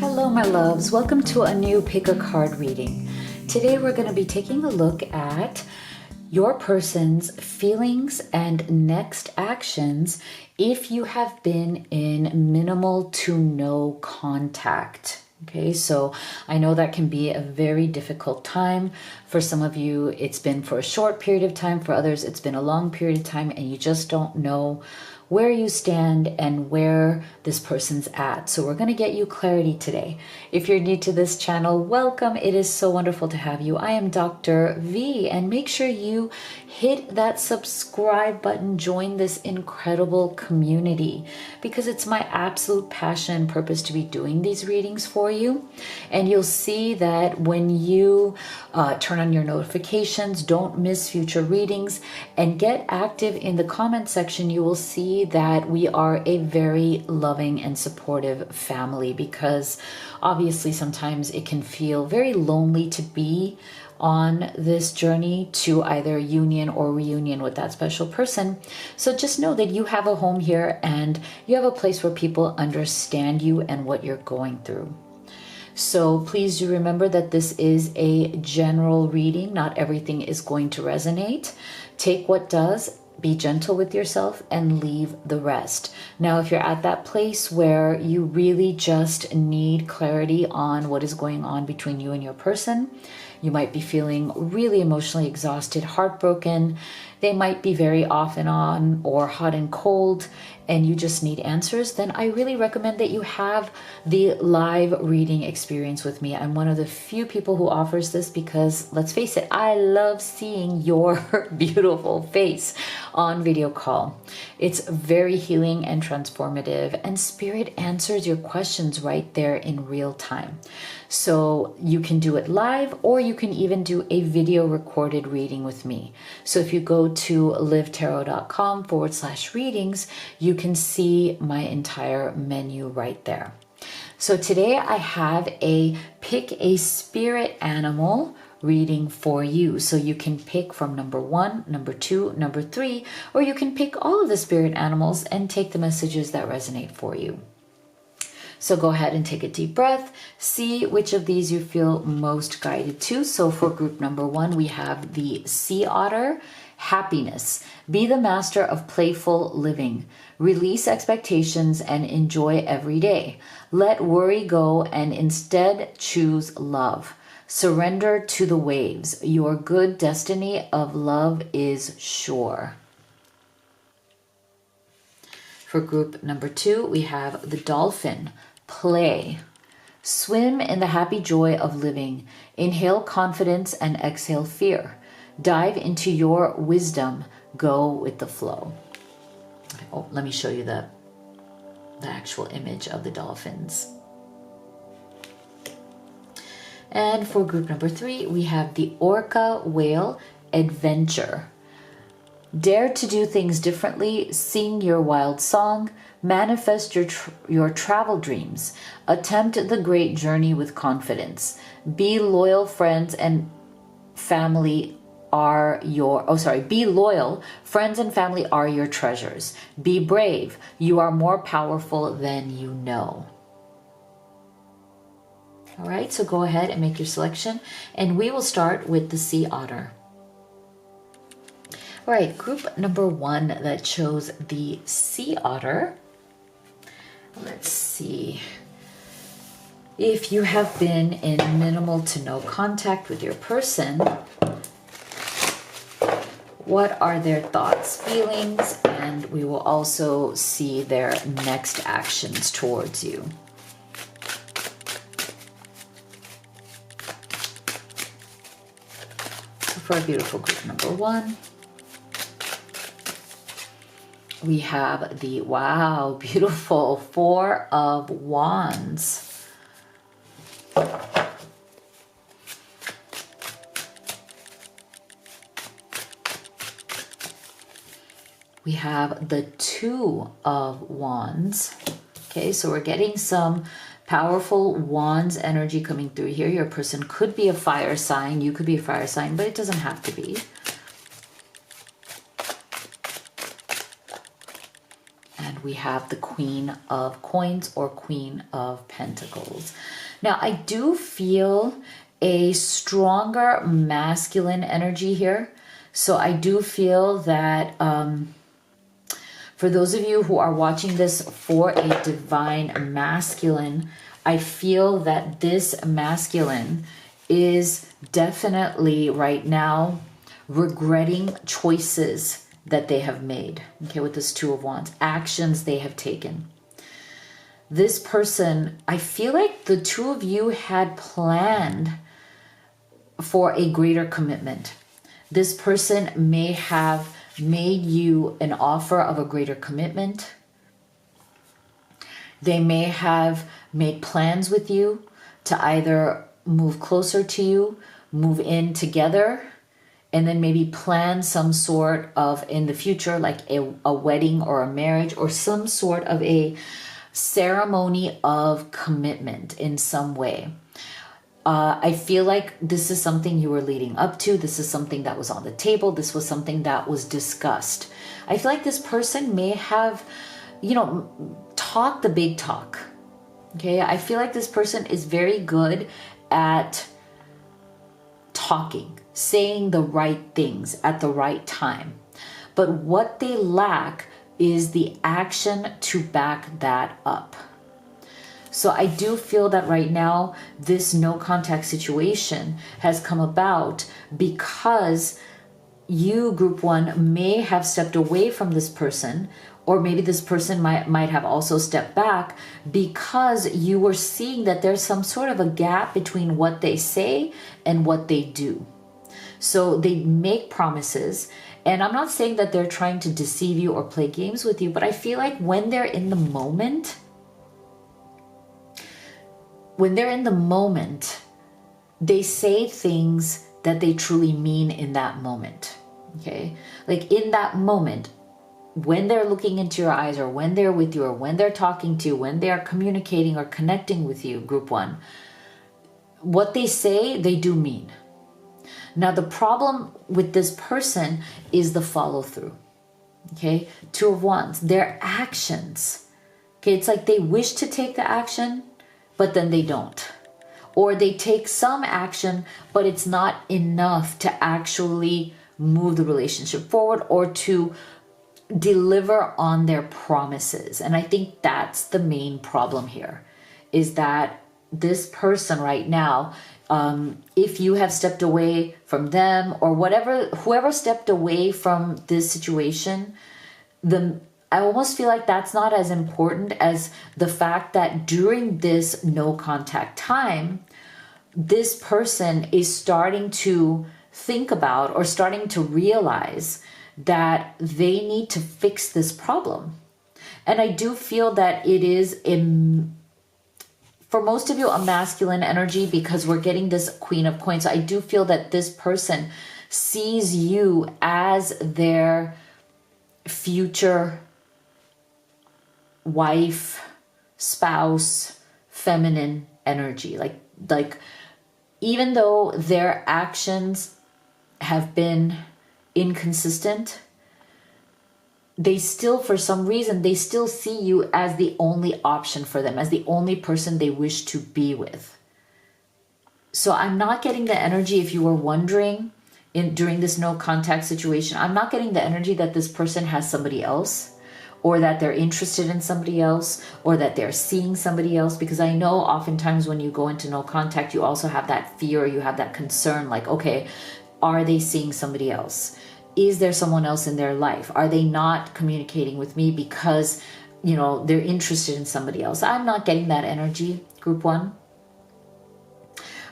Hello, my loves. Welcome to a new pick a card reading. Today we're going to be taking a look at your person's feelings and next actions if you have been in minimal to no contact. Okay, so I know that can be a very difficult time. For some of you, it's been for a short period of time. For others, it's been a long period of time, and you just don't know where you stand and where this person's at. So we're going to get you clarity today. If you're new to this channel, welcome. It is so wonderful to have you. I am Dr. V, and make sure you hit that subscribe button, join this incredible community, because it's my absolute passion and purpose to be doing these readings for you. And you'll see that when you turn on your notifications, don't miss future readings, and get active in the comment section, you will see that we are a very loving and supportive family, because obviously sometimes it can feel very lonely to be on this journey to either union or reunion with that special person. So just know that you have a home here and you have a place where people understand you and what you're going through. So please do remember that this is a general reading. Not everything is going to resonate. Take what does, be gentle with yourself, and leave the rest. Now, if you're at that place where you really just need clarity on what is going on between you and your person, you might be feeling really emotionally exhausted, heartbroken. They might be very off and on or hot and cold, and you just need answers, then I really recommend that you have the live reading experience with me. I'm one of the few people who offers this because, let's face it, I love seeing your beautiful face on video call. It's very healing and transformative, and Spirit answers your questions right there in real time. So you can do it live, or you can even do a video recorded reading with me. So if you go to livetarot.com/readings, you can see my entire menu right there. So today I have a pick a spirit animal reading for you. So you can pick from number 1, number 2, number 3, or you can pick all of the spirit animals and take the messages that resonate for you. So go ahead and take a deep breath. See which of these you feel most guided to. So for group number 1, we have the sea otter. Happiness. Be the master of playful living. Release expectations and enjoy every day. Let worry go and instead choose love. Surrender to the waves. Your good destiny of love is sure. For group number 2, we have the dolphin. Play. Swim in the happy joy of living. Inhale confidence and exhale fear. Dive into your wisdom. Go with the flow. Oh, let me show you the actual image of the dolphins. And for group number 3, we have the orca whale. Adventure. Dare to do things differently. Sing your wild song. Manifest your travel dreams. Attempt the great journey with confidence. Be loyal. Friends and family are your be loyal. Friends and family are your treasures. Be brave. You are more powerful than you know. All right, so go ahead and make your selection, and we will start with the sea otter. All right, group number 1 that chose the sea otter. Let's see. If you have been in minimal to no contact with your person, what are their thoughts, feelings, and we will also see their next actions towards you. For a beautiful group number 1, we have the, wow, beautiful 4 of Wands. We have the 2 of Wands. Okay, so we're getting some powerful Wands energy coming through here. Your person could be a fire sign. You could be a fire sign, but it doesn't have to be. And we have the Queen of Coins or Queen of Pentacles. Now, I do feel a stronger masculine energy here. So I do feel that for those of you who are watching this for a divine masculine, I feel that this masculine is definitely right now regretting choices that they have made. Okay, with this Two of Wands, actions they have taken. This person, I feel like the two of you had planned for a greater commitment. This person may have made you an offer of a greater commitment. They may have made plans with you to either move closer to you, move in together, and then maybe plan some sort of, in the future, like a wedding or a marriage or some sort of a ceremony of commitment in some way. I feel like this is something you were leading up to. This is something that was on the table. This was something that was discussed. I feel like this person may have, talked the big talk. Okay, I feel like this person is very good at talking, saying the right things at the right time. But what they lack is the action to back that up. So I do feel that right now, this no contact situation has come about because you, group one, may have stepped away from this person, or maybe this person might have also stepped back because you were seeing that there's some sort of a gap between what they say and what they do. So they make promises, and I'm not saying that they're trying to deceive you or play games with you, but I feel like when they're in the moment, they say things that they truly mean in that moment. Okay? Like in that moment, when they're looking into your eyes, or when they're with you, or when they're talking to you, when they are communicating or connecting with you, group one, what they say, they do mean. Now, the problem with this person is the follow through. Okay? Two of Wands, their actions. Okay? It's like they wish to take the action, but then they don't. Or they take some action, but it's not enough to actually move the relationship forward or to deliver on their promises. And I think that's the main problem here, is that this person right now, if you have stepped away from them or whoever stepped away from this situation, I almost feel like that's not as important as the fact that during this no contact time, this person is starting to think about or starting to realize that they need to fix this problem. And I do feel that it is, for most of you, a masculine energy, because we're getting this Queen of Coins. So I do feel that this person sees you as their future wife, spouse, feminine energy. Like even though their actions have been inconsistent, they still, for some reason, they still see you as the only option for them, as the only person they wish to be with. So I'm not getting the energy, if you were wondering, during this no contact situation, I'm not getting the energy that this person has somebody else, or that they're interested in somebody else, or that they're seeing somebody else. Because I know oftentimes when you go into no contact, you also have that fear, you have that concern, like, okay, are they seeing somebody else? Is there someone else in their life? Are they not communicating with me because, they're interested in somebody else? I'm not getting that energy, group one.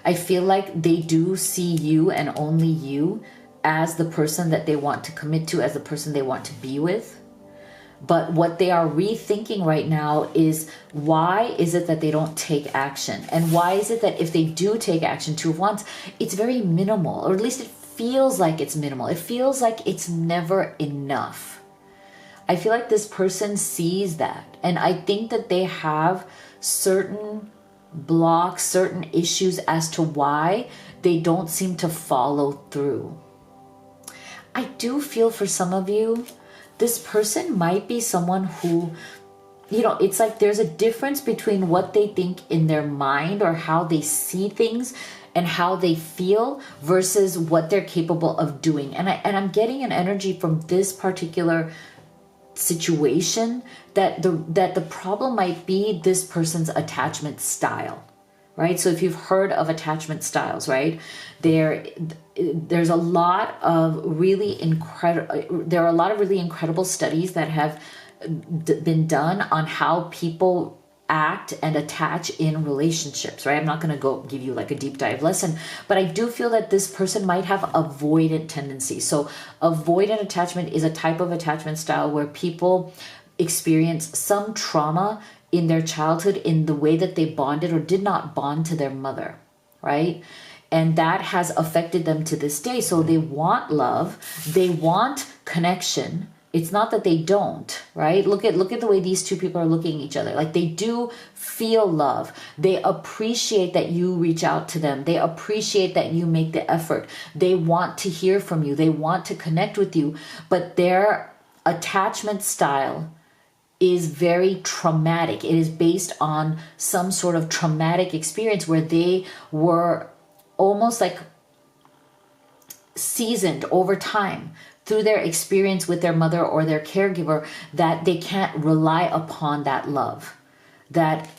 I feel like they do see you and only you as the person that they want to commit to, as the person they want to be with. But what they are rethinking right now is, why is it that they don't take action? And why is it that if they do take action, Two of Wands, it's very minimal, or at least it feels like it's minimal. It feels like it's never enough. I feel like this person sees that. And I think that they have certain blocks, certain issues as to why they don't seem to follow through. I do feel for some of you, this person might be someone who it's like there's a difference between what they think in their mind or how they see things and how they feel versus what they're capable of doing. And I'm getting an energy from this particular situation that the problem might be this person's attachment style, right? So if you've heard of attachment styles, right, there's a lot of really incredible studies that have been done on how people act and attach in relationships, right? I'm not going to go give you like a deep dive lesson, but I do feel that this person might have avoidant tendencies. So avoidant attachment is a type of attachment style where people experience some trauma in their childhood in the way that they bonded or did not bond to their mother, right? And that has affected them to this day. So they want love, they want connection. It's not that they don't, right? Look at the way these two people are looking at each other. Like, they do feel love. They appreciate that you reach out to them. They appreciate that you make the effort. They want to hear from you. They want to connect with you. But their attachment style is very traumatic. It is based on some sort of traumatic experience where they were almost like seasoned over time through their experience with their mother or their caregiver, that they can't rely upon that love, that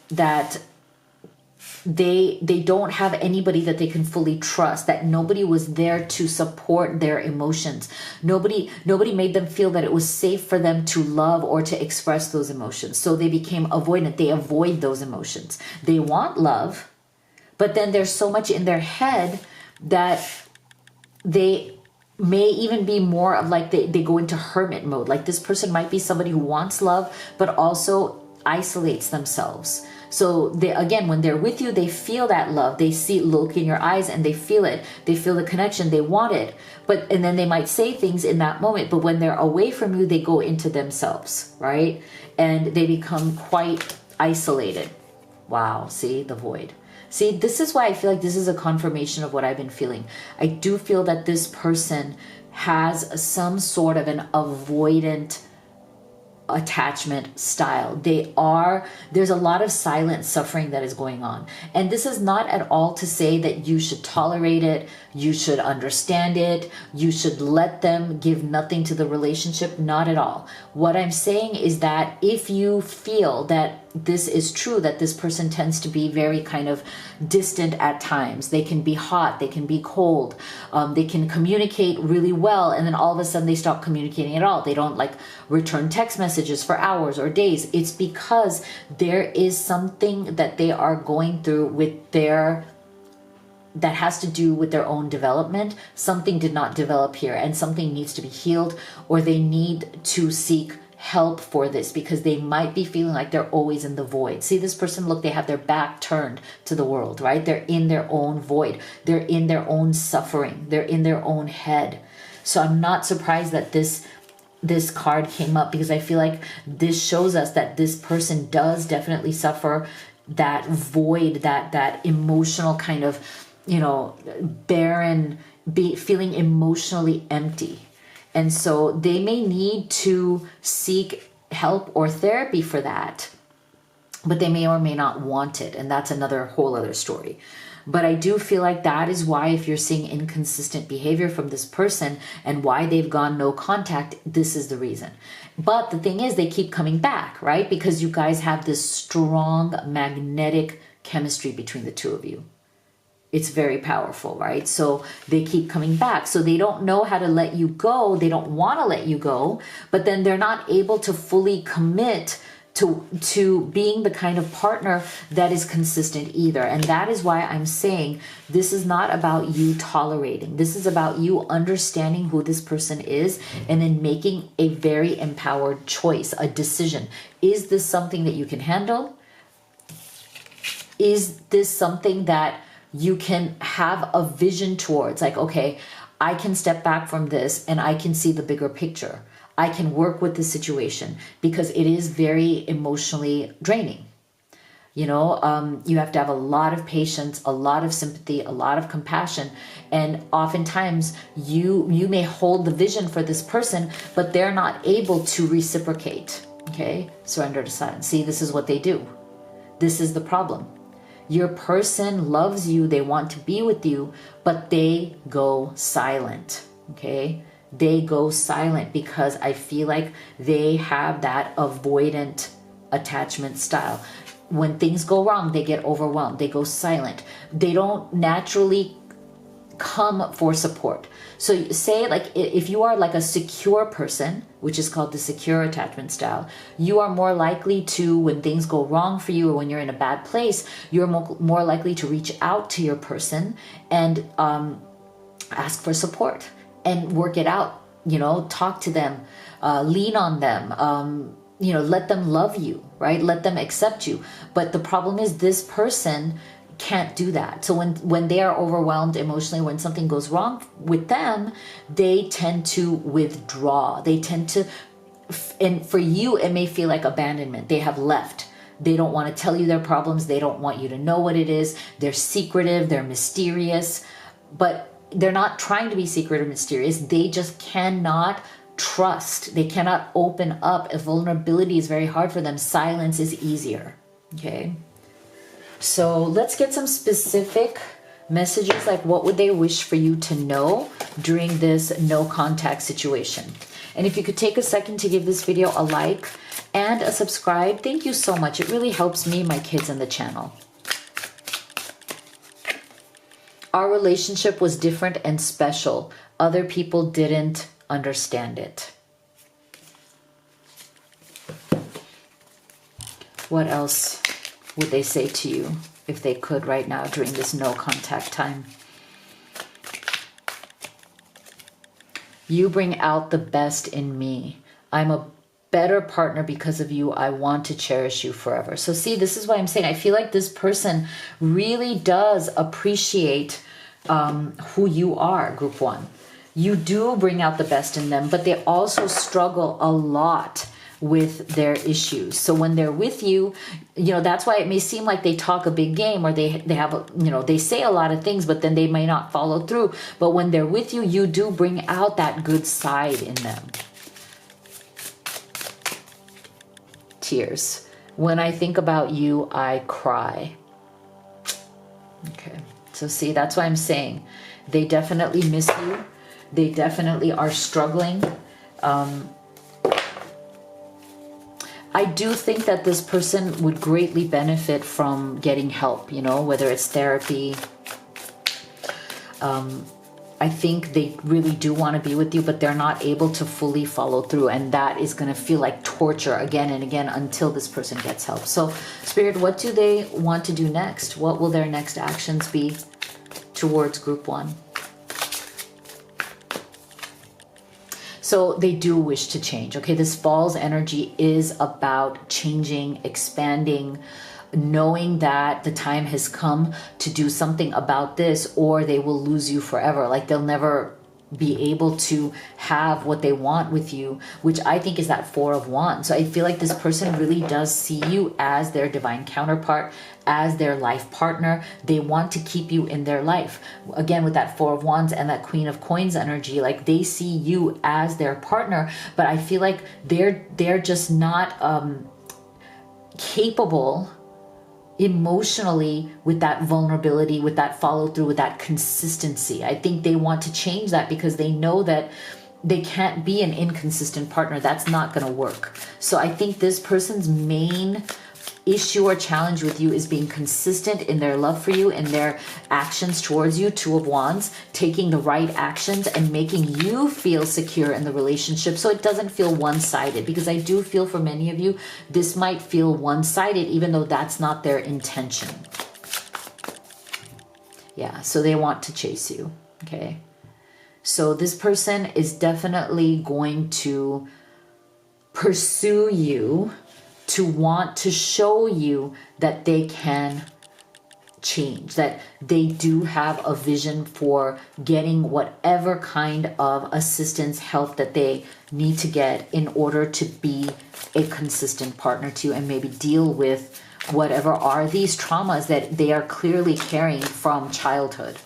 they don't have anybody that they can fully trust, that nobody was there to support their emotions. Nobody made them feel that it was safe for them to love or to express those emotions. So they became avoidant. They avoid those emotions. They want love, but then there's so much in their head that they may even be more of like they go into hermit mode. Like, this person might be somebody who wants love but also isolates themselves. So they, again, when they're with you, they feel that love. They look in your eyes and they feel it. They feel the connection. They want it. And then they might say things in that moment. But when they're away from you, they go into themselves, right? And they become quite isolated. Wow. See, the void. See, this is why I feel like this is a confirmation of what I've been feeling. I do feel that this person has some sort of an avoidant attachment style. There's a lot of silent suffering that is going on. And this is not at all to say that you should tolerate it, you should understand it, you should let them give nothing to the relationship. Not at all. What I'm saying is that if you feel that this is true, that this person tends to be very kind of distant at times. They can be hot, they can be cold, they can communicate really well, and then all of a sudden they stop communicating at all. They don't like return text messages for hours or days. It's because there is something that they are going through that has to do with their own development. Something did not develop here, and something needs to be healed, or they need to seek help for this, because they might be feeling like they're always in the void. See, this person, look, they have their back turned to the world, right? They're in their own void. They're in their own suffering. They're in their own head. So I'm not surprised that this card came up, because I feel like this shows us that this person does definitely suffer that void, that emotional kind of, barren, feeling emotionally empty. And so they may need to seek help or therapy for that, but they may or may not want it. And that's another whole other story. But I do feel like that is why, if you're seeing inconsistent behavior from this person and why they've gone no contact, this is the reason. But the thing is, they keep coming back, right? Because you guys have this strong magnetic chemistry between the two of you. It's very powerful, right? So they keep coming back. So they don't know how to let you go. They don't want to let you go, but then they're not able to fully commit to being the kind of partner that is consistent either. And that is why I'm saying this is not about you tolerating. This is about you understanding who this person is and then making a very empowered choice, a decision. Is this something that you can handle? Is this something that you can have a vision towards? Like, okay, I can step back from this and I can see the bigger picture. I can work with the situation, because it is very emotionally draining. You have to have a lot of patience, a lot of sympathy, a lot of compassion. And oftentimes you may hold the vision for this person, but they're not able to reciprocate. Okay, surrender to silence. See, this is what they do. This is the problem. Your person loves you, they want to be with you, but they go silent. Okay, they go silent because I feel like they have that avoidant attachment style. When things go wrong, they get overwhelmed, they go silent. They don't naturally come for support. So say like if you are like a secure person, which is called the secure attachment style, you are more likely to, when things go wrong for you or when you're in a bad place, you're more likely to reach out to your person and ask for support and work it out, you know, talk to them, lean on them, you know, let them love you, right? Let them accept you. But the problem is this person can't do that. So when they are overwhelmed emotionally, when something goes wrong with them, they tend to withdraw. They tend to, and for you, it may feel like abandonment. They have left. They don't want to tell you their problems. They don't want you to know what it is. They're secretive. They're mysterious. But they're not trying to be secret or mysterious. They just cannot trust. They cannot open up. If vulnerability is very hard for them, silence is easier. Okay. So let's get some specific messages, like what would they wish for you to know during this no contact situation. And if you could take a second to give this video a like and a subscribe, thank you so much. It really helps me, my kids, and the channel. Our relationship was different and special. Other people didn't understand it. What else would they say to you if they could right now during this no contact time? You bring out the best in me. I'm a better partner because of you. I want to cherish you forever. So see, this is why I'm saying I feel like this person really does appreciate who you are, group one. You do bring out the best in them, but they also struggle a lot with their issues. So when they're with you, you know, that's why it may seem like they talk a big game or they have a, you know, they say a lot of things, but then they may not follow through. But when they're with you, you do bring out that good side in them. Tears. When I think about you, I cry. Okay. So see, that's why I'm saying they definitely miss you. They definitely are struggling. I do think that this person would greatly benefit from getting help, you know, whether it's therapy. I think they really do want to be with you, but they're not able to fully follow through. And that is going to feel like torture again and again until this person gets help. So, Spirit, what do they want to do next? What will their next actions be towards group one? So they do wish to change. Okay, this fall's energy is about changing, expanding, knowing that the time has come to do something about this, or they will lose you forever. Like they'll never be able to have what they want with you, which I think is that Four of Wands. So I feel like this person really does see you as their divine counterpart, as their life partner. They want to keep you in their life. Again, with that Four of Wands and that Queen of Coins energy, like they see you as their partner, but I feel like they're just not capable emotionally with that vulnerability, with that follow through, with that consistency. I think they want to change that because they know that they can't be an inconsistent partner. That's not going to work. So I think this person's main issue or challenge with you is being consistent in their love for you and their actions towards you. Two of Wands, taking the right actions and making you feel secure in the relationship so it doesn't feel one-sided, because I do feel for many of you this might feel one-sided even though that's not their intention. Yeah, so they want to chase you. Okay, so this person is definitely going to pursue you, to want to show you that they can change, that they do have a vision for getting whatever kind of assistance, help that they need to get in order to be a consistent partner to you and maybe deal with whatever are these traumas that they are clearly carrying from childhood.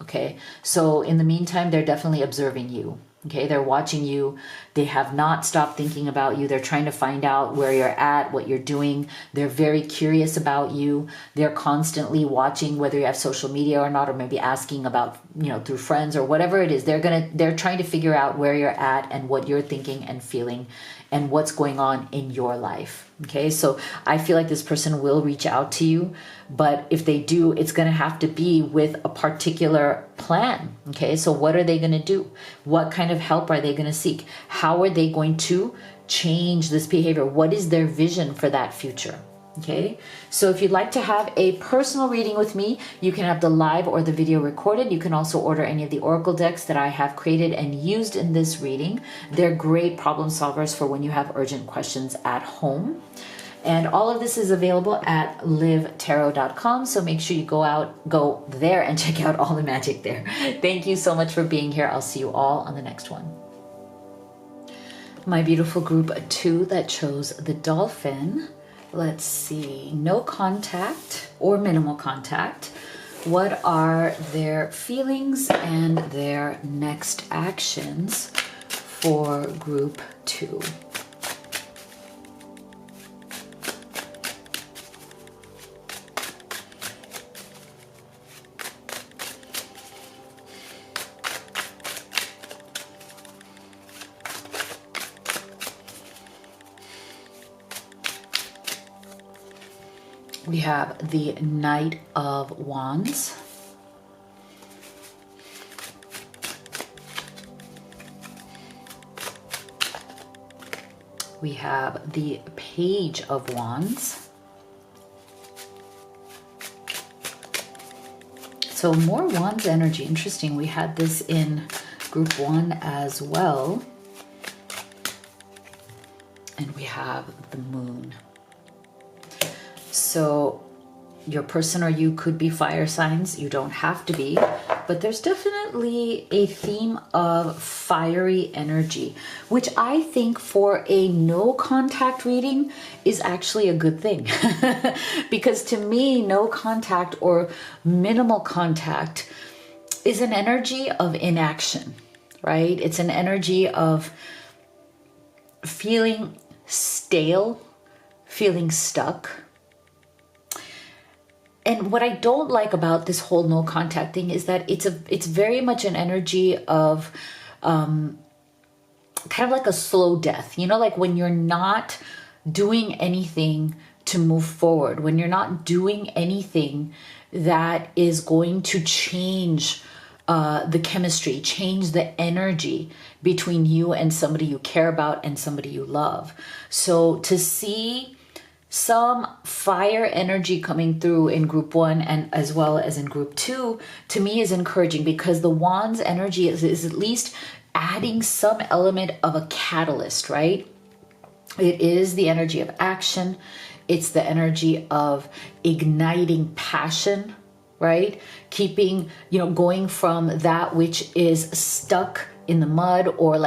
Okay, so in the meantime, they're definitely observing you. Okay, they're watching you. They have not stopped thinking about you. They're trying to find out where you're at, what you're doing. They're very curious about you. They're constantly watching whether you have social media or not, or maybe asking about, through friends or whatever it is. They're trying to figure out where you're at and what you're thinking and feeling and what's going on in your life. Okay, so I feel like this person will reach out to you, but if they do, it's going to have to be with a particular plan. Okay, so what are they going to do? What kind of help are they going to seek? How are they going to change this behavior? What is their vision for that future? Okay, so if you'd like to have a personal reading with me, you can have the live or the video recorded. You can also order any of the oracle decks that I have created and used in this reading. They're great problem solvers for when you have urgent questions at home. And all of this is available at livetarot.com. So make sure you go there and check out all the magic there. Thank you so much for being here. I'll see you all on the next one. My beautiful group 2 that chose the dolphin. Let's see, no contact or minimal contact. What are their feelings and their next actions for group 2? We have the Knight of Wands. We have the Page of Wands. So more Wands energy. Interesting. We had this in group 1 as well. And we have the Moon. So your person or you could be fire signs. You don't have to be, but there's definitely a theme of fiery energy, which I think for a no contact reading is actually a good thing. Because to me, no contact or minimal contact is an energy of inaction, right? It's an energy of feeling stale, feeling stuck. And what I don't like about this whole no contact thing is that it's very much an energy of kind of like a slow death. Like when you're not doing anything to move forward, when you're not doing anything that is going to change the chemistry, change the energy between you and somebody you care about and somebody you love. So to see some fire energy coming through in group 1 and as well as in group 2 to me is encouraging, because the Wands energy is at least adding some element of a catalyst, right? It is the energy of action. It's the energy of igniting passion, right? Keeping, going from that which is stuck in the mud or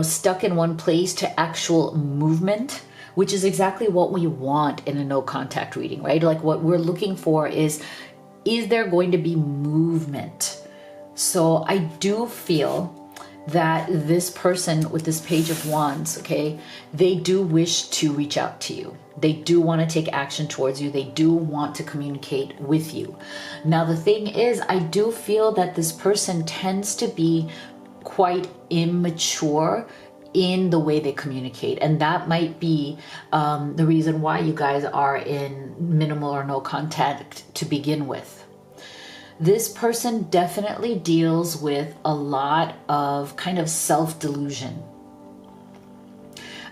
stuck in one place to actual movement, which is exactly what we want in a no contact reading, right? Like what we're looking for is there going to be movement? So I do feel that this person with this Page of Wands, okay, they do wish to reach out to you. They do want to take action towards you. They do want to communicate with you. Now, the thing is, I do feel that this person tends to be quite immature in the way they communicate. And that might be the reason why you guys are in minimal or no contact to begin with. This person definitely deals with a lot of kind of self-delusion.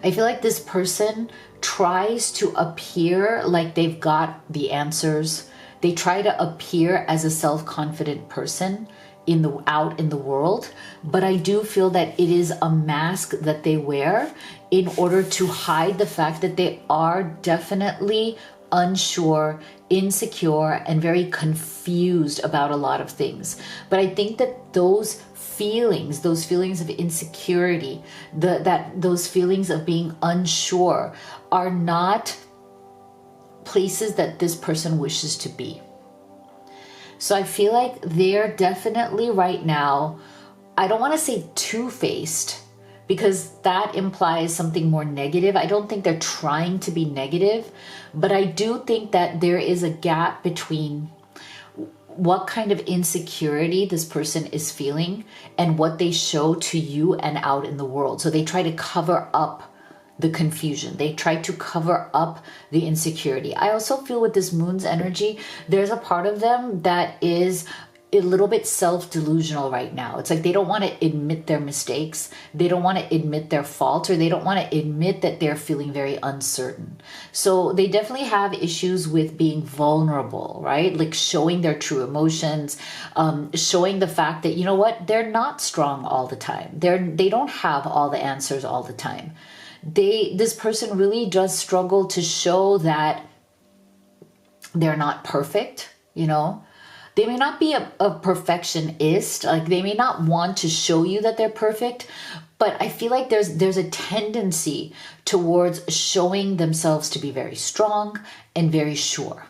I feel like this person tries to appear like they've got the answers. They try to appear as a self-confident person out in the world, but I do feel that it is a mask that they wear in order to hide the fact that they are definitely unsure, insecure, and very confused about a lot of things. But I think that those feelings of insecurity, those feelings of being unsure are not places that this person wishes to be. So I feel like they're definitely right now I don't want to say two-faced, because that implies something more negative. I don't think they're trying to be negative, but I do think that there is a gap between what kind of insecurity this person is feeling and what they show to you and out in the world. So they try to cover up the confusion. They try to cover up the insecurity. I also feel with this moon's energy, there's a part of them that is a little bit self-delusional right now. It's like they don't want to admit their mistakes. They don't want to admit their faults, or they don't want to admit that they're feeling very uncertain. So they definitely have issues with being vulnerable, right? Like showing their true emotions, showing the fact that, you know what, they're not strong all the time. They don't have all the answers all the time. This person really does struggle to show that they're not perfect, you know. They may not be a perfectionist, like they may not want to show you that they're perfect, but I feel like there's a tendency towards showing themselves to be very strong and very sure.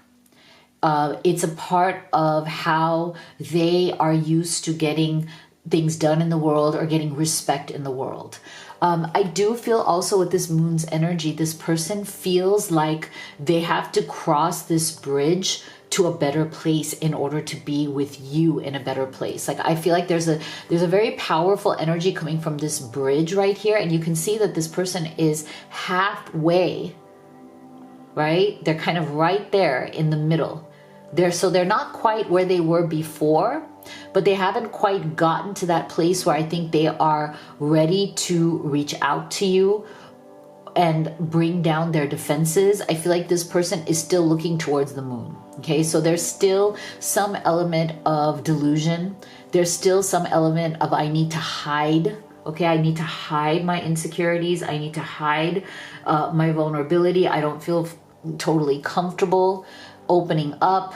It's a part of how they are used to getting things done in the world or getting respect in the world. I do feel also with this moon's energy, this person feels like they have to cross this bridge to a better place in order to be with you in a better place. Like I feel like there's a very powerful energy coming from this bridge right here, and you can see that this person is halfway, right? They're kind of right there in the middle. They're not quite where they were before, but they haven't quite gotten to that place where I think they are ready to reach out to you and bring down their defenses. I feel like this person is still looking towards the moon. Okay, so there's still some element of delusion. There's still some element of I need to hide. Okay, I need to hide my insecurities. I need to hide my vulnerability. I don't feel totally comfortable opening up.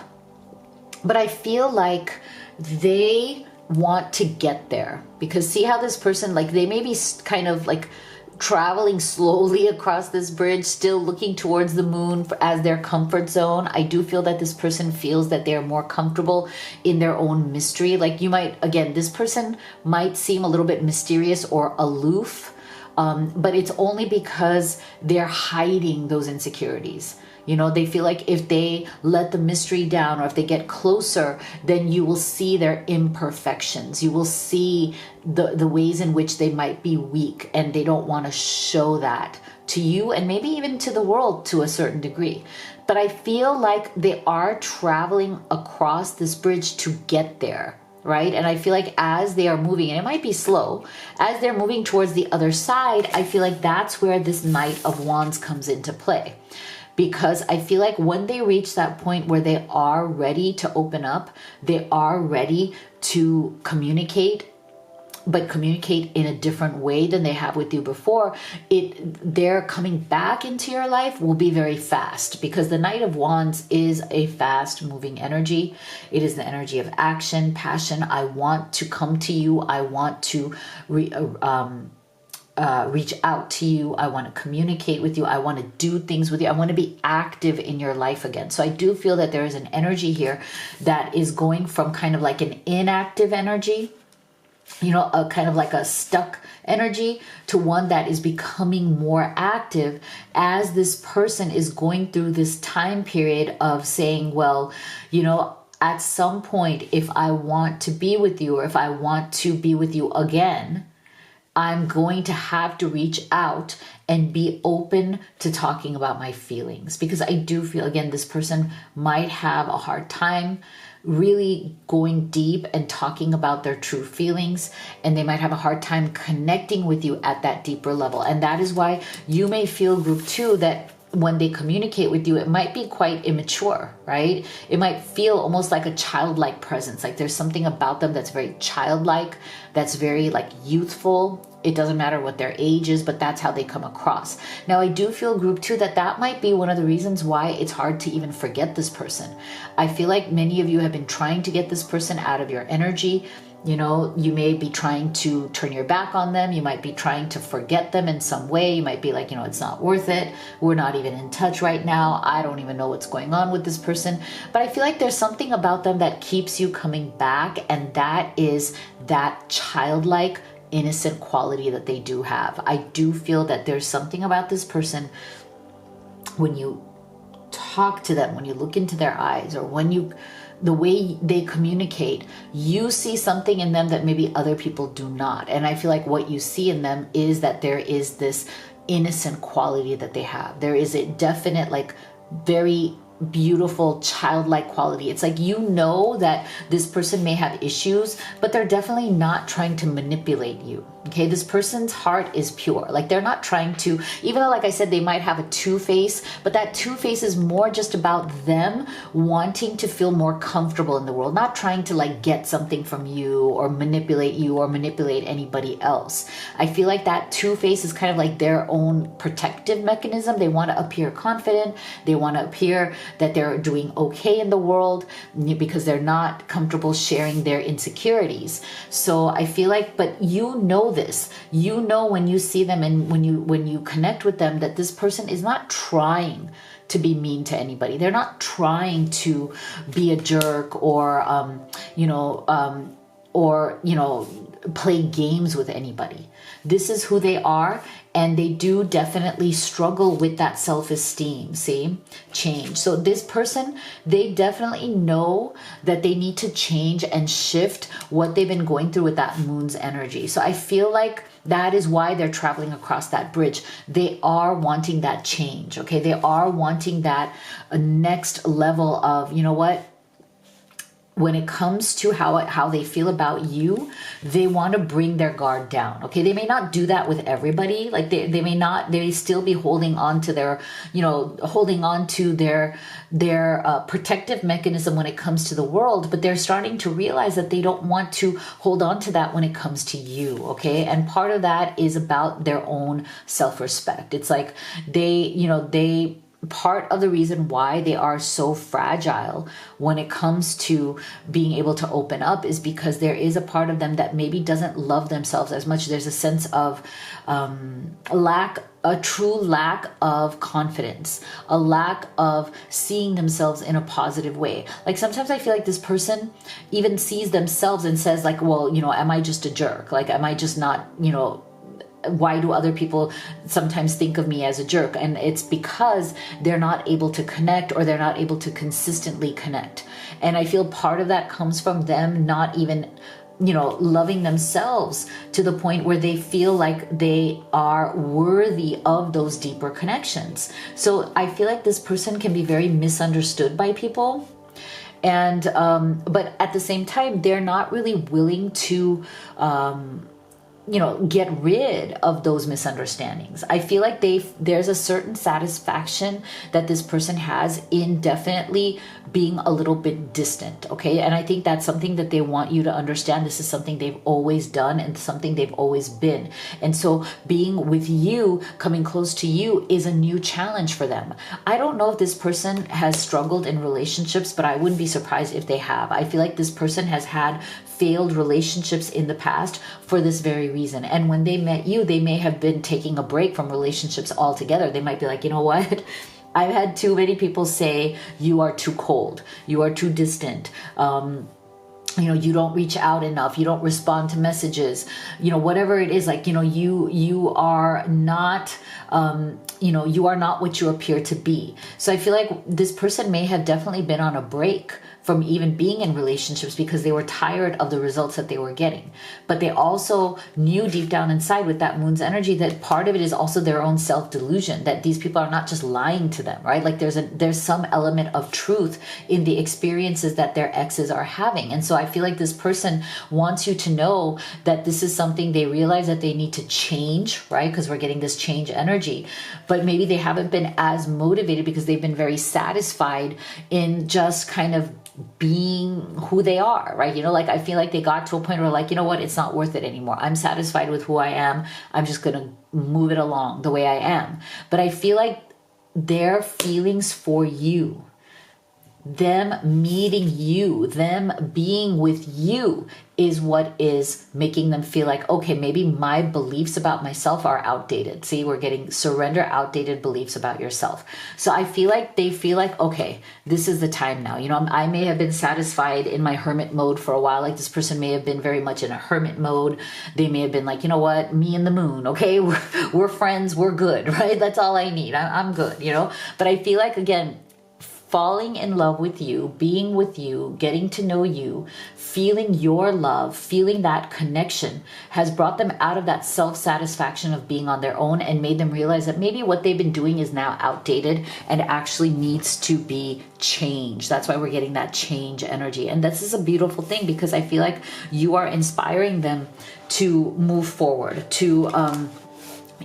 But I feel like they want to get there, because see how this person, like they may be kind of like traveling slowly across this bridge, still looking towards the moon as their comfort zone. I do feel that this person feels that they're more comfortable in their own mystery. Like you might, again, this person might seem a little bit mysterious or aloof, but it's only because they're hiding those insecurities. You know, they feel like if they let the mystery down, or if they get closer, then you will see their imperfections. You will see the ways in which they might be weak, and they don't want to show that to you and maybe even to the world to a certain degree. But I feel like they are traveling across this bridge to get there, right? And I feel like as they are moving, and it might be slow, as they're moving towards the other side, I feel like that's where this Knight of Wands comes into play. Because I feel like when they reach that point where they are ready to open up, they are ready to communicate, but communicate in a different way than they have with you before, their coming back into your life will be very fast, because the Knight of Wands is a fast moving energy. It is the energy of action, passion. I want to come to you. I want to reach out to you. I want to communicate with you. I want to do things with you. I want to be active in your life again. So I do feel that there is an energy here that is going from kind of like an inactive energy, you know, a kind of like a stuck energy, to one that is becoming more active as this person is going through this time period of saying, well, you know, at some point, if I want to be with you, or if I want to be with you again, I'm going to have to reach out and be open to talking about my feelings, because I do feel, again, this person might have a hard time really going deep and talking about their true feelings, and they might have a hard time connecting with you at that deeper level. And that is why you may feel, group 2, that when they communicate with you, it might be quite immature, right? It might feel almost like a childlike presence. Like there's something about them that's very childlike, that's very like youthful. It doesn't matter what their age is, but that's how they come across. Now, I do feel, group 2, that might be one of the reasons why it's hard to even forget this person. I feel like many of you have been trying to get this person out of your energy. You know, you may be trying to turn your back on them. You might be trying to forget them in some way. You might be like, you know, it's not worth it. We're not even in touch right now. I don't even know what's going on with this person. But I feel like there's something about them that keeps you coming back. And that is that childlike, innocent quality that they do have. I do feel that there's something about this person when you talk to them, when you look into their eyes, or the way they communicate, you see something in them that maybe other people do not. And I feel like what you see in them is that there is this innocent quality that they have. There is a definite, like, very beautiful childlike quality. It's like, you know, that this person may have issues, but they're definitely not trying to manipulate you. Okay, this person's heart is pure. Like, they're not trying to, even though, like I said, they might have a two-face, but that two-face is more just about them wanting to feel more comfortable in the world, not trying to like get something from you or manipulate anybody else. I feel like that two-face is kind of like their own protective mechanism. They want to appear confident. They want to appear that they're doing okay in the world because they're not comfortable sharing their insecurities. So I feel like, but you know this, you know, when you see them and when you connect with them, that this person is not trying to be mean to anybody. They're not trying to be a jerk or play games with anybody. This is who they are, and they do definitely struggle with that self-esteem, change. So this person, they definitely know that they need to change and shift what they've been going through with that moon's energy. So I feel like that is why they're traveling across that bridge. They are wanting that change, okay? They are wanting that next level of, you know what? When it comes to how they feel about you, they want to bring their guard down. Okay, they may not do that with everybody. Like they may still be holding on to their protective mechanism when it comes to the world, but they're starting to realize that they don't want to hold on to that when it comes to you. Okay, and part of that is about their own self-respect. It's like part of the reason why they are so fragile when it comes to being able to open up is because there is a part of them that maybe doesn't love themselves as much. There's a sense of a true lack of confidence, a lack of seeing themselves in a positive way. Like sometimes I feel like this person even sees themselves and says like, well, am I just a jerk? Like, am I just not, why do other people sometimes think of me as a jerk? And it's because they're not able to connect, or they're not able to consistently connect. And I feel part of that comes from them not even, loving themselves to the point where they feel like they are worthy of those deeper connections. So I feel like this person can be very misunderstood by people. And, but at the same time, they're not really willing to, get rid of those misunderstandings. I feel like there's a certain satisfaction that this person has in definitely being a little bit distant, okay? And I think that's something that they want you to understand. This is something they've always done and something they've always been. And so being with you, coming close to you, is a new challenge for them. I don't know if this person has struggled in relationships, but I wouldn't be surprised if they have. I feel like this person has had failed relationships in the past for this very reason. And when they met you, they may have been taking a break from relationships altogether. They might be like, you know what? I've had too many people say, you are too cold, you are too distant, you don't reach out enough, you don't respond to messages, whatever it is, like, you are not, you are not what you appear to be. So I feel like this person may have definitely been on a break from even being in relationships because they were tired of the results that they were getting. But they also knew deep down inside with that moon's energy that part of it is also their own self-delusion, that these people are not just lying to them, right? Like there's some element of truth in the experiences that their exes are having. And so I feel like this person wants you to know that this is something they realize that they need to change, right? Because we're getting this change energy. But maybe they haven't been as motivated because they've been very satisfied in just kind of being who they are, right? Like I feel like they got to a point where like, you know what, it's not worth it anymore. I'm satisfied with who I am. I'm just going to move it along the way I am. But I feel like their feelings for you, them meeting you, them being with you is what is making them feel like, okay, maybe my beliefs about myself are outdated. See, we're getting surrender outdated beliefs about yourself. So I feel like they feel like, okay, this is the time now. You know, I may have been satisfied in my hermit mode for a while. Like this person may have been very much in a hermit mode. They may have been like, you know what, me and the moon, okay, we're friends, we're good, right? That's all I need. I'm good, you know? But I feel like, again, falling in love with you, being with you, getting to know you, feeling your love, feeling that connection has brought them out of that self-satisfaction of being on their own and made them realize that maybe what they've been doing is now outdated and actually needs to be changed. That's why we're getting that change energy. And this is a beautiful thing because I feel like you are inspiring them to move forward, to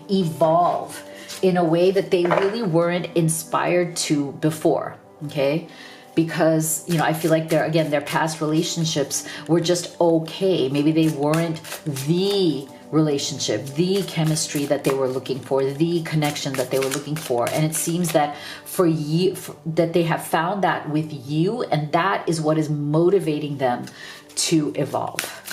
evolve in a way that they really weren't inspired to before. Okay, because, you know, I feel like their past relationships were just okay. Maybe they weren't the relationship, the chemistry that they were looking for, the connection that they were looking for. And it seems that that they have found that with you, and that is what is motivating them to evolve.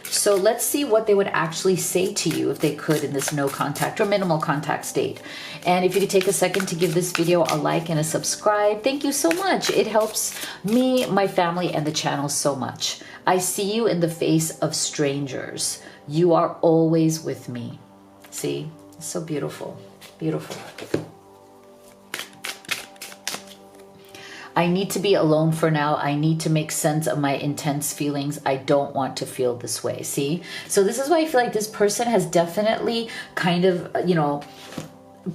So let's see what they would actually say to you if they could in this no contact or minimal contact state. And if you could take a second to give this video a like and a subscribe, thank you so much. It helps me, my family, and the channel so much. I see you in the face of strangers. You are always with me. See, it's so beautiful, beautiful. I need to be alone for now. I need to make sense of my intense feelings. I don't want to feel this way. See? So this is why I feel like this person has definitely kind of, you know,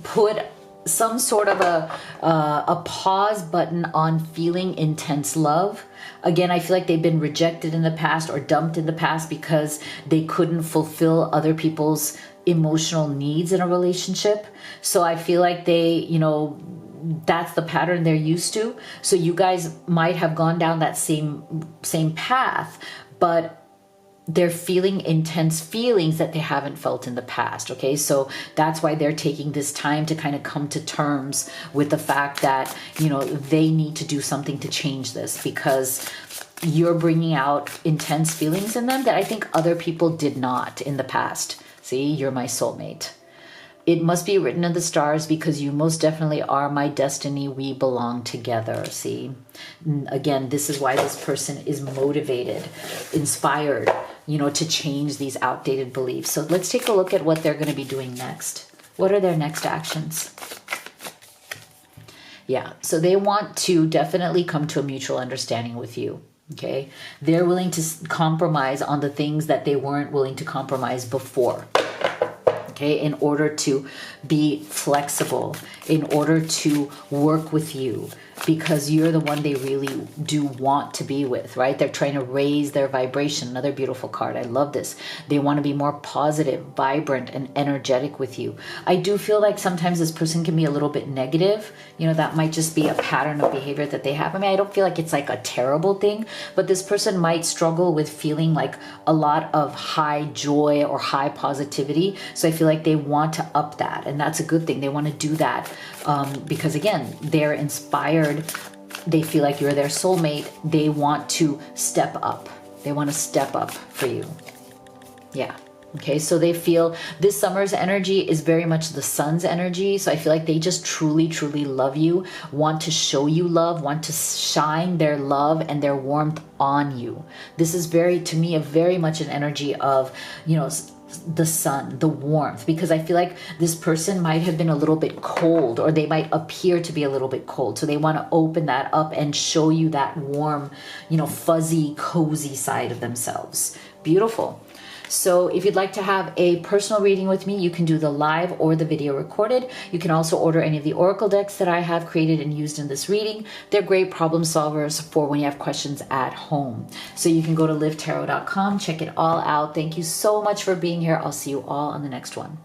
put some sort of a pause button on feeling intense love. Again, I feel like they've been rejected in the past or dumped in the past because they couldn't fulfill other people's emotional needs in a relationship. So I feel like they, you know, that's the pattern they're used to. So you guys might have gone down that same path, but they're feeling intense feelings that they haven't felt in the past. Okay, so that's why they're taking this time to kind of come to terms with the fact that, you know, they need to do something to change this, because you're bringing out intense feelings in them that I think other people did not in the past. See, you're my soulmate. It must be written in the stars because you most definitely are my destiny. We belong together. See, again, this is why this person is motivated, inspired, you know, to change these outdated beliefs. So let's take a look at what they're going to be doing next. What are their next actions? Yeah, so they want to definitely come to a mutual understanding with you. Okay, they're willing to compromise on the things that they weren't willing to compromise before. Okay, in order to be flexible, in order to work with you, because you're the one they really do want to be with, right? They're trying to raise their vibration. Another beautiful card. I love this. They want to be more positive, vibrant, and energetic with you. I do feel like sometimes this person can be a little bit negative. You know, that might just be a pattern of behavior that they have. I mean, I don't feel like it's like a terrible thing, but this person might struggle with feeling like a lot of high joy or high positivity. So I feel like they want to up that, and that's a good thing. They want to do that because, again, they're inspired. They feel like you're their soulmate. They want to step up. They want to step up for you. Yeah. Okay, so they feel this summer's energy is very much the sun's energy. So I feel like they just truly, truly love you, want to show you love, want to shine their love and their warmth on you. This is very, to me, a very much an energy of, you know, the sun, the warmth, because I feel like this person might have been a little bit cold, or they might appear to be a little bit cold. So they want to open that up and show you that warm, you know, fuzzy, cozy side of themselves. Beautiful. So if you'd like to have a personal reading with me, you can do the live or the video recorded. You can also order any of the oracle decks that I have created and used in this reading. They're great problem solvers for when you have questions at home. So you can go to livetarot.com, check it all out. Thank you so much for being here. I'll see you all on the next one.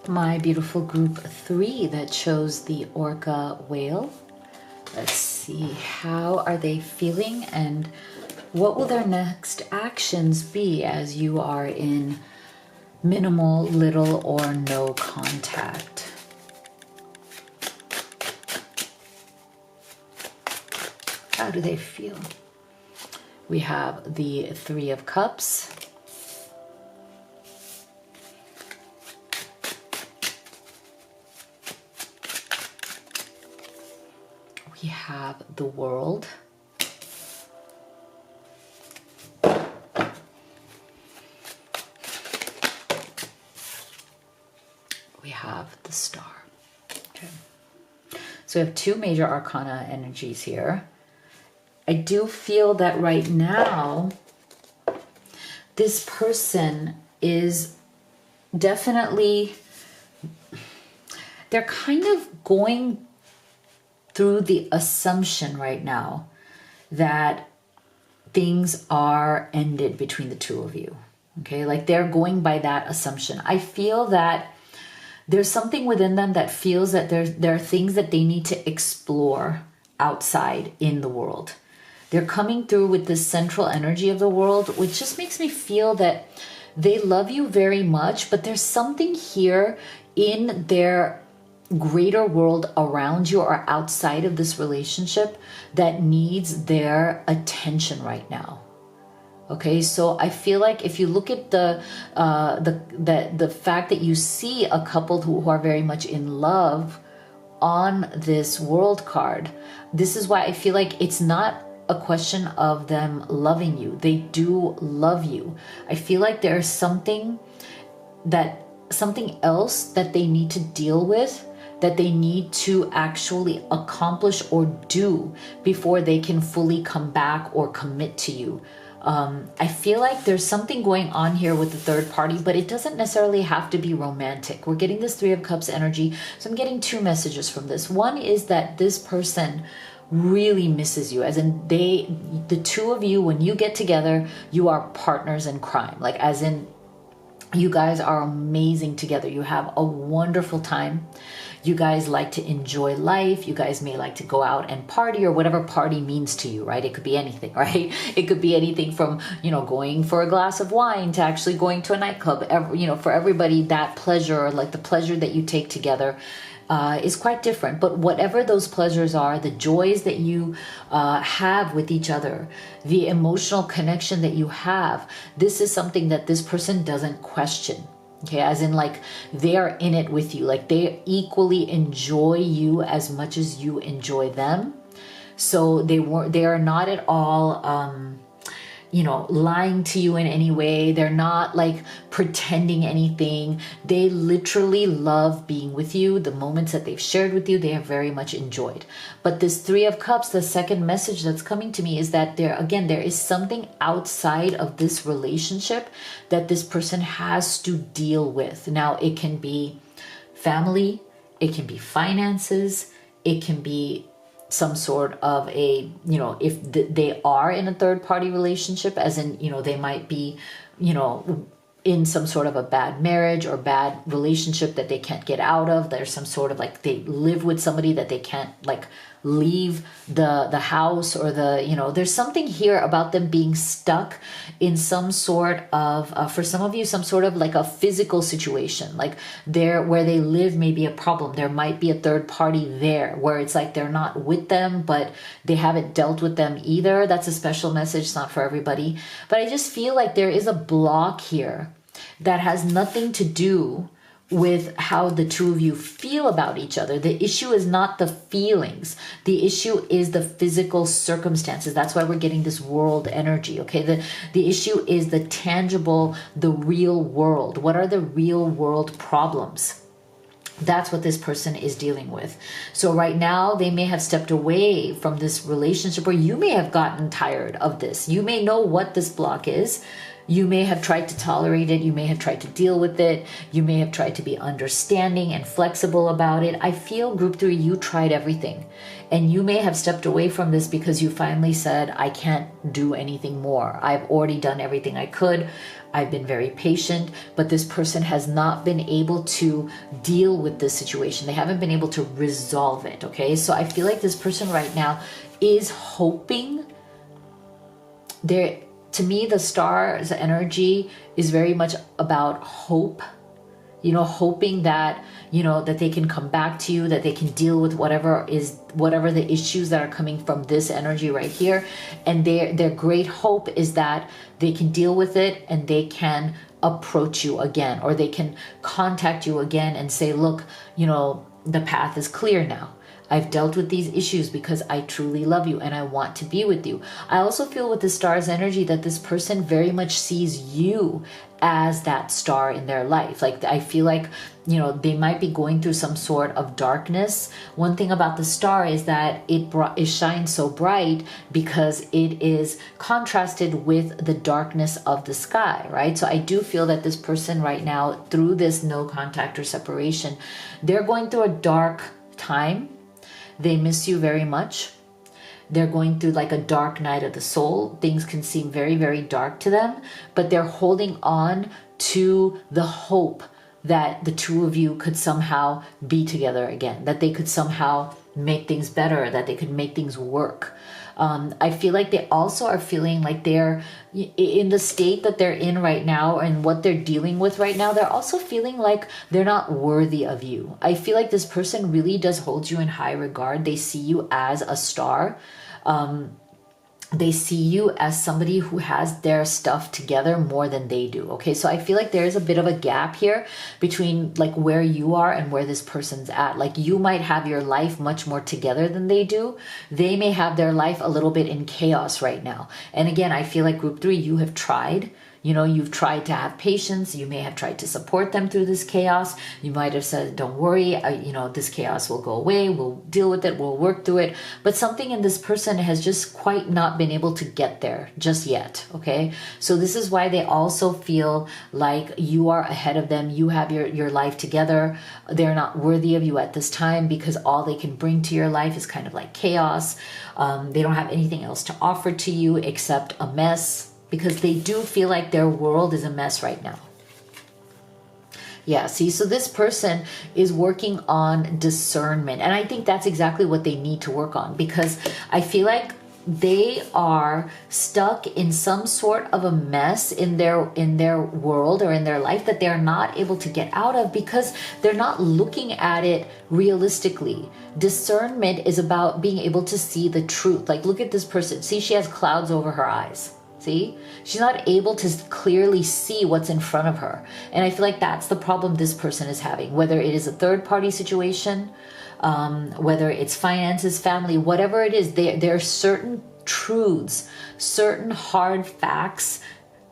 My beautiful group 3 that chose the orca whale. Let's see, how are they feeling and what will their next actions be as you are in minimal, little, or no contact? How do they feel? We have the Three of Cups. We have the World. We have the Star. Okay. So we have two major arcana energies here. I do feel that right now, this person is definitely, they're kind of going through the assumption right now that things are ended between the two of you. Okay, like they're going by that assumption. I feel that there's something within them that feels that there are things that they need to explore outside in the world. They're coming through with this central energy of the world, which just makes me feel that they love you very much, but there's something here in their greater world around you or outside of this relationship that needs their attention right now. Okay, so I feel like if you look at the fact that you see a couple who are very much in love on this World card, this is why I feel like it's not a question of them loving you. They do love you. I feel like there's something else that they need to deal with, that they need to actually accomplish or do before they can fully come back or commit to you. I feel like there's something going on here with the third party, but it doesn't necessarily have to be romantic. We're getting this Three of Cups energy. So I'm getting two messages from this. One is that this person really misses you, as in the two of you, when you get together, you are partners in crime. Like as in, you guys are amazing together. You have a wonderful time. You guys like to enjoy life. You guys may like to go out and party, or whatever party means to you, right? It could be anything, right? It could be anything from, going for a glass of wine to actually going to a nightclub. For everybody, that pleasure, like the pleasure that you take together, is quite different. But whatever those pleasures are, the joys that you have with each other, the emotional connection that you have, this is something that this person doesn't question. Okay, as in like they are in it with you, like they equally enjoy you as much as you enjoy them. So they are not at all lying to you in any way. They're not like pretending anything. They literally love being with you. The moments that they've shared with you, they have very much enjoyed. But this Three of Cups, the second message that's coming to me is that there is something outside of this relationship that this person has to deal with. Now, it can be family, it can be finances, it can be some sort of if they are in a third party relationship, as in, they might be, in some sort of a bad marriage or bad relationship that they can't get out of. There's some sort of like they live with somebody that they can't like leave the house, or there's something here about them being stuck in some sort of for some of you, some sort of like a physical situation, like where they live may be a problem. There might be a third party there where it's like they're not with them, but they haven't dealt with them either. That's a special message. It's not for everybody, but I just feel like there is a block here that has nothing to do with how the two of you feel about each other. The issue is not the feelings. The issue is the physical circumstances. That's why we're getting this World energy, okay? The issue is the tangible, the real world. What are the real world problems? That's what this person is dealing with. So right now, they may have stepped away from this relationship, or you may have gotten tired of this. You may know what this block is. You may have tried to tolerate it. You may have tried to deal with it. You may have tried to be understanding and flexible about it. I feel, Group 3, you tried everything. And you may have stepped away from this because you finally said, I can't do anything more. I've already done everything I could. I've been very patient, but this person has not been able to deal with this situation. They haven't been able to resolve it, okay? So I feel like this person right now is hoping. To me, the star's energy is very much about hope hoping that, that they can come back to you, that they can deal with whatever the issues that are coming from this energy right here. And their great hope is that they can deal with it and they can approach you again, or they can contact you again and say, look, the path is clear now. I've dealt with these issues because I truly love you and I want to be with you. I also feel with the star's energy that this person very much sees you as that star in their life. Like, I feel like, they might be going through some sort of darkness. One thing about the star is that it shines so bright because it is contrasted with the darkness of the sky, right? So I do feel that this person right now, through this no contact or separation, they're going through a dark time. They miss you very much. They're going through like a dark night of the soul. Things can seem very, very dark to them, but they're holding on to the hope that the two of you could somehow be together again, that they could somehow make things better, that they could make things work. I feel like they also are feeling like they're in the state that they're in right now and what they're dealing with right now. They're also feeling like they're not worthy of you. I feel like this person really does hold you in high regard. They see you as a star. They see you as somebody who has their stuff together more than they do. Okay, so I feel like there is a bit of a gap here between like where you are and where this person's at. Like, you might have your life much more together than they do. They may have their life a little bit in chaos right now. And again, I feel like group 3, you have tried. You've tried to have patience. You may have tried to support them through this chaos. You might have said, don't worry, this chaos will go away. We'll deal with it. We'll work through it. But something in this person has just quite not been able to get there just yet. Okay. So this is why they also feel like you are ahead of them. You have your life together. They're not worthy of you at this time because all they can bring to your life is kind of like chaos. They don't have anything else to offer to you except a mess, because they do feel like their world is a mess right now. Yeah, see, so this person is working on discernment. And I think that's exactly what they need to work on, because I feel like they are stuck in some sort of a mess in their world or in their life that they're not able to get out of because they're not looking at it realistically. Discernment is about being able to see the truth. Like, look at this person. See, she has clouds over her eyes. See, she's not able to clearly see what's in front of her. And I feel like that's the problem this person is having, whether it is a third party situation, whether it's finances, family, whatever it is, there are certain truths, certain hard facts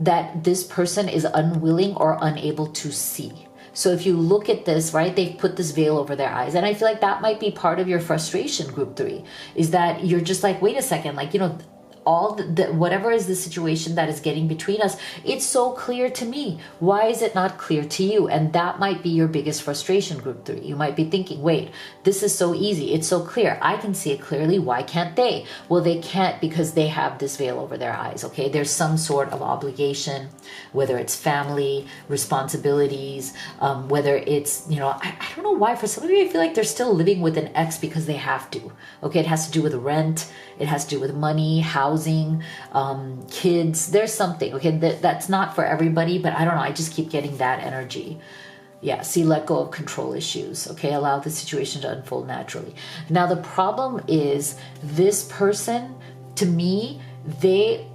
that this person is unwilling or unable to see. So if you look at this, right, they've put this veil over their eyes. And I feel like that might be part of your frustration, group 3, is that you're just like, wait a second, like, all the whatever is the situation that is getting between us, it's so clear to me. Why is it not clear to you? And that might be your biggest frustration, group 3. You might be thinking, wait, this is so easy. It's so clear. I can see it clearly. Why can't they? Well, they can't because they have this veil over their eyes. Okay. There's some sort of obligation, whether it's family, responsibilities, whether it's, I don't know why. For some of you, I feel like they're still living with an ex because they have to. Okay. It has to do with rent. It has to do with money, housing, kids. There's something, okay, that's not for everybody, but I don't know. I just keep getting that energy. Yeah, see, let go of control issues, okay? Allow the situation to unfold naturally. Now, the problem is this person, to me, they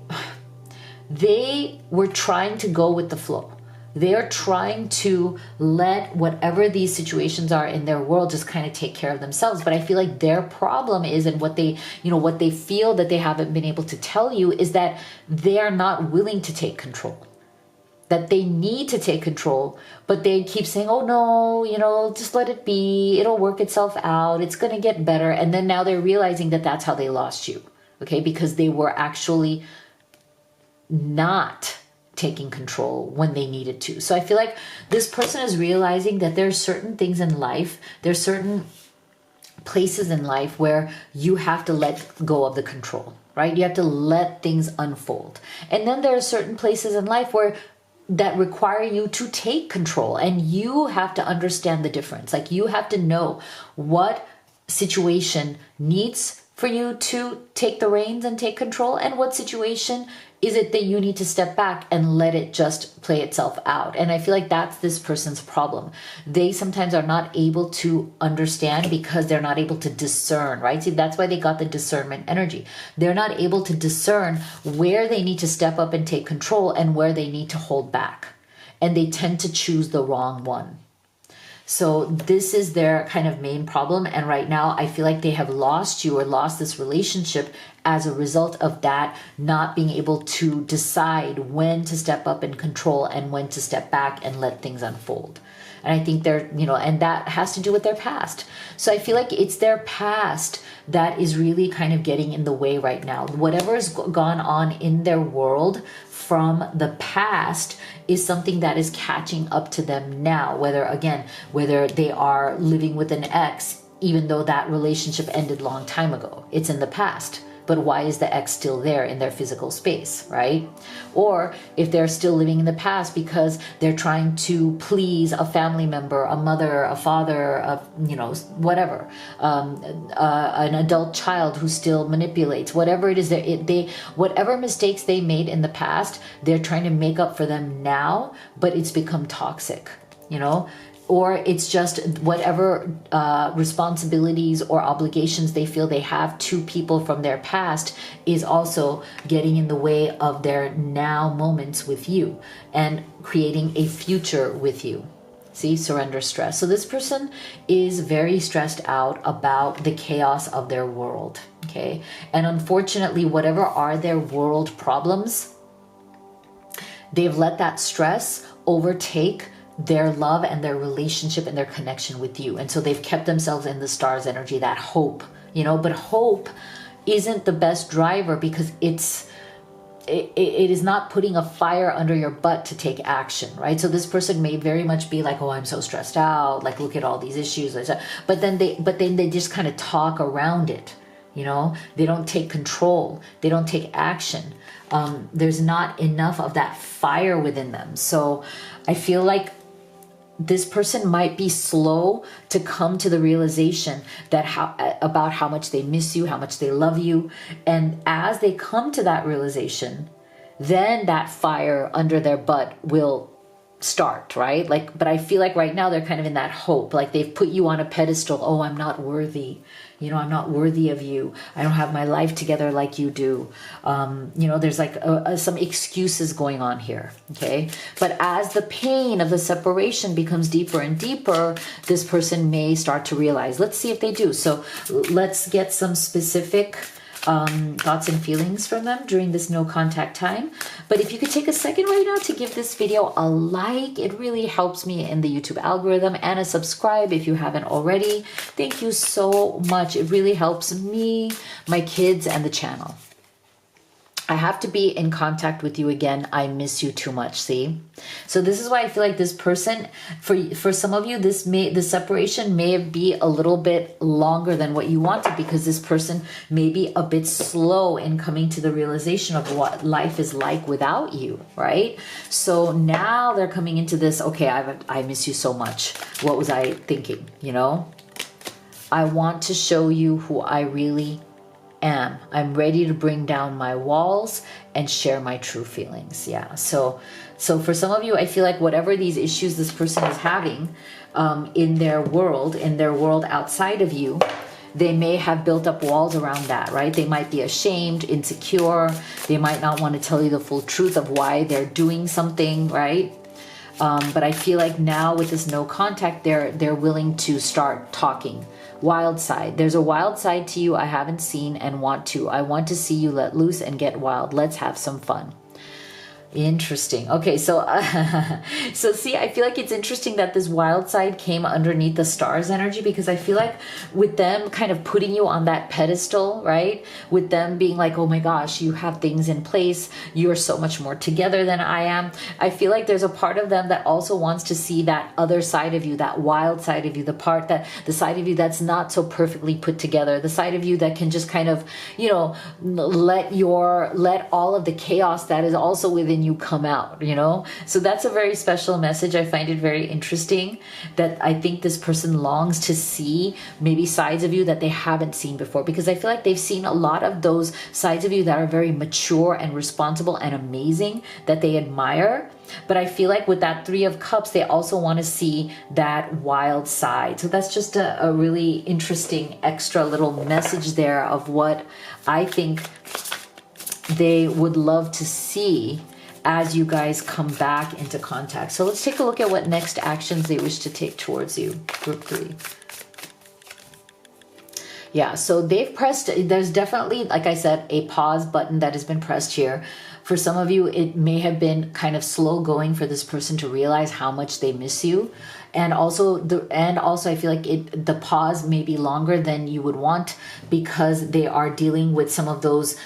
were trying to go with the flow. They're trying to let whatever these situations are in their world just kind of take care of themselves. But I feel like their problem is, and what they feel that they haven't been able to tell you is that they are not willing to take control. That they need to take control, but they keep saying, oh no, just let it be. It'll work itself out. It's going to get better. And then now they're realizing that that's how they lost you. Okay. Because they were actually not taking control when they needed to. So I feel like this person is realizing that there's certain things in life, there's certain places in life where you have to let go of the control, right? You have to let things unfold. And then there are certain places in life where that require you to take control, and you have to understand the difference. Like, you have to know what situation needs for you to take the reins and take control? And what situation is it that you need to step back and let it just play itself out? And I feel like that's this person's problem. They sometimes are not able to understand because they're not able to discern, right? See, that's why they got the discernment energy. They're not able to discern where they need to step up and take control and where they need to hold back. And they tend to choose the wrong one. So this is their kind of main problem. And right now, I feel like they have lost you or lost this relationship as a result of that, not being able to decide when to step up and control and when to step back and let things unfold. And I think they're, and that has to do with their past. So I feel like it's their past that is really kind of getting in the way right now. Whatever has gone on in their world from the past is something that is catching up to them now, whether they are living with an ex, even though that relationship ended a long time ago. It's in the past. But why is the ex still there in their physical space, right? Or if they're still living in the past because they're trying to please a family member, a mother, a father, whatever, an adult child who still manipulates, whatever it is, whatever mistakes they made in the past, they're trying to make up for them now, but it's become toxic, or it's just whatever responsibilities or obligations they feel they have to people from their past is also getting in the way of their now moments with you and creating a future with you. See, surrender stress. So this person is very stressed out about the chaos of their world, okay? And unfortunately, whatever are their world problems, they've let that stress overtake their love and their relationship and their connection with you. And so they've kept themselves in the stars energy, that hope, but hope isn't the best driver because it is not putting a fire under your butt to take action, right? So this person may very much be like, oh, I'm so stressed out, like look at all these issues, but then they just kind of talk around it. They don't take control, they don't take action. There's not enough of that fire within them. So I feel like this person might be slow to come to the realization that about how much they miss you, how much they love you. And as they come to that realization, then that fire under their butt will start, right? But I feel like right now they're kind of in that hope, like they've put you on a pedestal. Oh, I'm not worthy. I'm not worthy of you. I don't have my life together like you do. There's like some excuses going on here. Okay. But as the pain of the separation becomes deeper and deeper, this person may start to realize. Let's see if they do. So let's get some specific thoughts and feelings from them during this no contact time. But if you could take a second right now to give this video a like, it really helps me in the YouTube algorithm, and a subscribe if you haven't already. Thank you so much. It really helps me, my kids, and the channel. I have to be in contact with you again. I miss you too much. See? So this is why I feel like this person, for some of you, the separation may be a little bit longer than what you wanted, because this person may be a bit slow in coming to the realization of what life is like without you, right? So now they're coming into this, okay, I miss you so much. What was I thinking? I want to show you who I really am. I'm ready to bring down my walls and share my true feelings. Yeah. So for some of you, I feel like whatever these issues this person is having in their world outside of you, they may have built up walls around that, right? They might be ashamed, insecure. They might not want to tell you the full truth of why they're doing something, right? But I feel like now with this no contact, they're willing to start talking. Wild side. There's a wild side to you I haven't seen and want to. I want to see you let loose and get wild. Let's have some fun. Interesting. Okay, so see, I feel like it's interesting that this wild side came underneath the stars energy, because I feel like with them kind of putting you on that pedestal, right? With them being like, oh my gosh, you have things in place. You are so much more together than I am. I feel like there's a part of them that also wants to see that other side of you, that wild side of you, the side of you that's not so perfectly put together, the side of you that can just kind of, let all of the chaos that is also within in you come out, you know? So that's a very special message. I find it very interesting that I think this person longs to see maybe sides of you that they haven't seen before, because I feel like they've seen a lot of those sides of you that are very mature and responsible and amazing that they admire. But I feel like with that Three of Cups, they also want to see that wild side. So that's just a really interesting extra little message there of what I think they would love to see as you guys come back into contact. So let's take a look at what next actions they wish to take towards you, group 3. Yeah, so they've pressed, there's definitely, like I said, a pause button that has been pressed here. For some of you, it may have been kind of slow going for this person to realize how much they miss you. And also I feel like the pause may be longer than you would want, because they are dealing with some of those,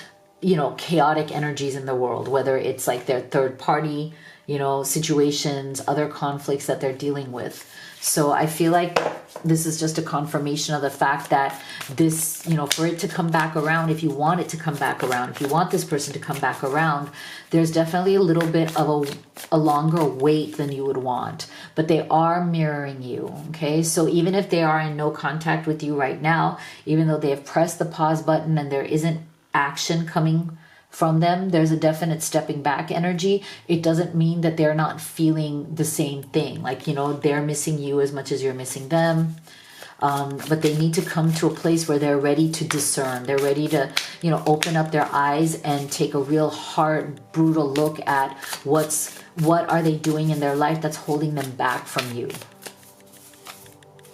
you know, chaotic energies in the world, whether it's like their third party, you know, situations, other conflicts that they're dealing with. So I feel like this is just a confirmation of the fact that this, you know, for it to come back around, if you want it to come back around, if you want this person to come back around, there's definitely a little bit of a longer wait than you would want. But they are mirroring you, okay? So even if they are in no contact with you right now, even though they have pressed the pause button and there isn't action coming from them, there's a definite stepping back energy. It doesn't mean that they're not feeling the same thing. Like, you know, they're missing you as much as you're missing them. But they need to come to a place where they're ready to discern. They're ready to, you know, open up their eyes and take a real hard, brutal look at what are they doing in their life that's holding them back from you.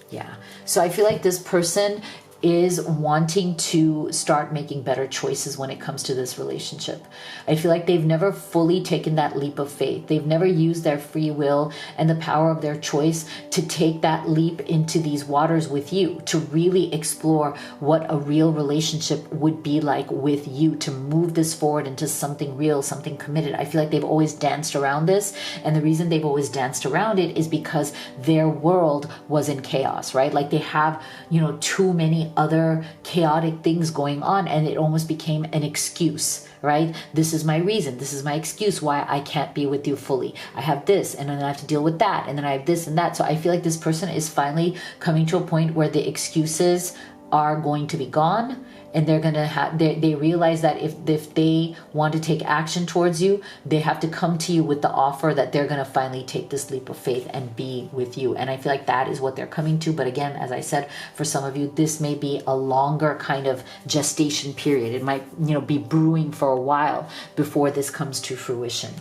Yeah. So I feel like this person is wanting to start making better choices when it comes to this relationship. I feel like they've never fully taken that leap of faith. They've never used their free will and the power of their choice to take that leap into these waters with you, to really explore what a real relationship would be like with you, to move this forward into something real, something committed. I feel like they've always danced around this. And the reason they've always danced around it is because their world was in chaos, right? Like they have, you know, too many other chaotic things going on, and it almost became an excuse, right? This is my reason, this is my excuse why I can't be with you fully. I have this, and then I have to deal with that, and then I have this and that. So I feel like this person is finally coming to a point where the excuses are going to be gone, and they're gonna have, they realize that if they want to take action towards you, they have to come to you with the offer that they're gonna finally take this leap of faith and be with you. And I feel like that is what they're coming to. But again, as I said, for some of you, this may be a longer kind of gestation period. It might, you know, be brewing for a while before this comes to fruition.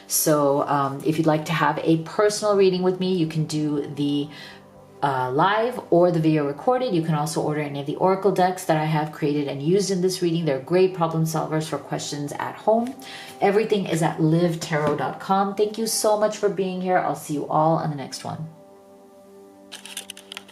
So if you'd like to have a personal reading with me, you can do the live or the video recorded. You can also order any of the oracle decks that I have created and used in this reading. They're great problem solvers for questions at home. Everything is at livetarot.com. Thank you so much for being here. I'll see you all on the next one.